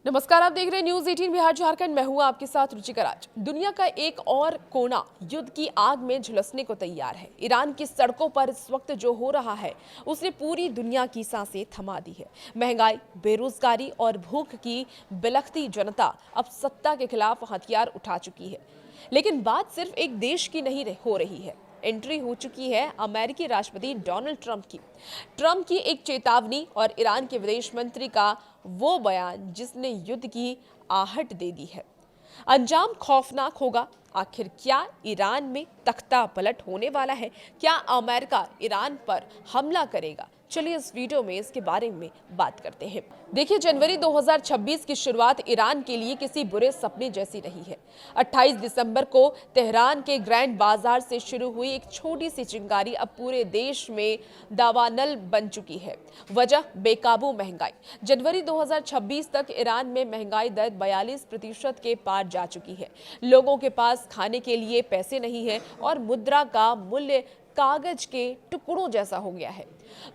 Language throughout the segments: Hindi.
नमस्कार, आप देख रहे हैं न्यूज 18 बिहार झारखंड। मैं हूं आपके साथ रुचिकर। आज दुनिया का एक और कोना युद्ध की आग में झुलसने को तैयार है। ईरान की सड़कों पर इस वक्त जो हो रहा है उसने पूरी दुनिया की सांसें थमा दी है। महंगाई, बेरोजगारी और भूख की बिलखती जनता अब सत्ता के खिलाफ हथियार उठा चुकी है। लेकिन बात सिर्फ एक देश की नहीं हो रही है। एंट्री हो चुकी है अमेरिकी राष्ट्रपति डोनाल्ड ट्रंप की एक चेतावनी और ईरान के विदेश मंत्री का वो बयान जिसने युद्ध की आहट दे दी है। अंजाम खौफनाक होगा। आखिर क्या ईरान में तख्ता पलट होने वाला है? क्या अमेरिका ईरान पर हमला करेगा? चलिए इस वीडियो में इसके बारे में बात करते हैं। देखिए, जनवरी 2026 की शुरुआत ईरान के लिए किसी बुरे सपने जैसी रही है। 28 दिसंबर को तेहरान के ग्रैंड बाजार से शुरू हुई एक छोटी सी चिंगारी अब पूरे देश में दावानल बन चुकी है। वजह बेकाबू महंगाई। जनवरी 2026 तक ईरान में महंगाई दर 42% के पार जा चुकी है। लोगों के पास खाने के लिए पैसे नहीं है और मुद्रा का मूल्य कागज के टुकड़ों जैसा हो गया है।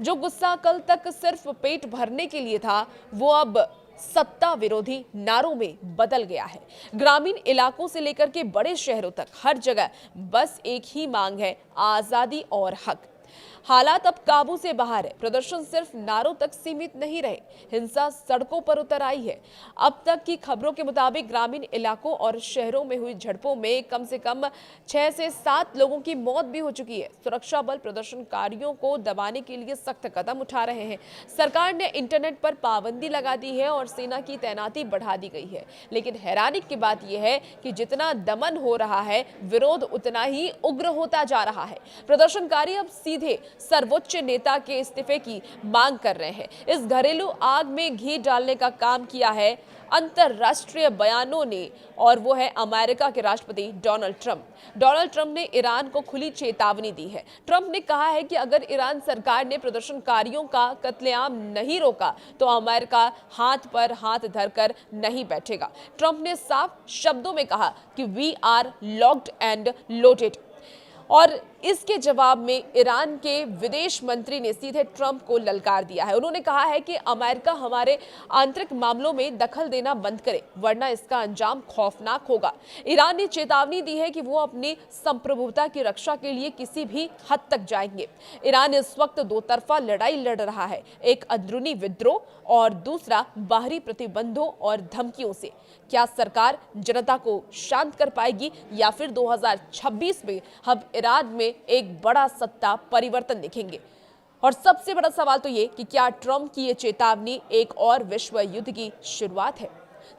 जो गुस्सा कल तक सिर्फ पेट भरने के लिए था, वो अब सत्ता विरोधी नारों में बदल गया है। ग्रामीण इलाकों से लेकर के बड़े शहरों तक हर जगह बस एक ही मांग है, आजादी और हक। हालात अब काबू से बाहर है। प्रदर्शन सिर्फ नारों तक सीमित नहीं रहे, हिंसा सड़कों पर उतर आई है। अब तक की खबरों के मुताबिक ग्रामीण इलाकों और शहरों में हुई झड़पों में कम से कम 6 से 7 लोगों की मौत भी हो चुकी है। सुरक्षा बल प्रदर्शनकारियों को दबाने के लिए सख्त कदम उठा रहे हैं। सरकार ने इंटरनेट पर पाबंदी लगा दी है और सेना की तैनाती बढ़ा दी गई है। लेकिन हैरानी की बात यह है कि जितना दमन हो रहा है, विरोध उतना ही उग्र होता जा रहा है। प्रदर्शनकारी अब सीधे सर्वोच्च नेता के इस्तीफे की मांग कर रहे हैं। इस घरेलू आग में घी डालने का काम किया है अंतरराष्ट्रीय बयानों ने, और वो है अमेरिका के राष्ट्रपति डोनाल्ड ट्रंप ने ईरान को खुली चेतावनी दी है। ट्रंप ने कहा है कि अगर ईरान सरकार ने प्रदर्शनकारियों का कत्लेआम नहीं रोका तो अमेरिका हाथ पर हाथ धरकर नहीं बैठेगा। ट्रंप ने साफ शब्दों में कहा कि we are locked and loaded. और इसके जवाब में ईरान के विदेश मंत्री ने सीधे ट्रंप को ललकार दिया है। उन्होंने कहा है कि अमेरिका हमारे आंतरिक मामलों में दखल देना बंद करे, वरना इसका अंजाम खौफनाक होगा। ईरान ने चेतावनी दी है कि वो अपनी संप्रभुता की रक्षा के लिए किसी भी हद तक जाएंगे। ईरान इस वक्त दो तरफा लड़ाई लड़ रहा है, एक अंदरूनी विद्रोह और दूसरा बाहरी प्रतिबंधों और धमकियों से। क्या सरकार जनता को शांत कर पाएगी या फिर 2026 में हम ईरान में एक बड़ा सत्ता परिवर्तन देखेंगे? और सबसे बड़ा सवाल तो ये कि क्या ट्रंप की ये चेतावनी एक और विश्व युद्ध की शुरुआत है?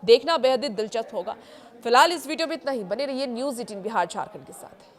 देखना बेहद दिलचस्प होगा। फिलहाल इस वीडियो में इतना ही। बने रहिए न्यूज 18 बिहार झारखंड के साथ।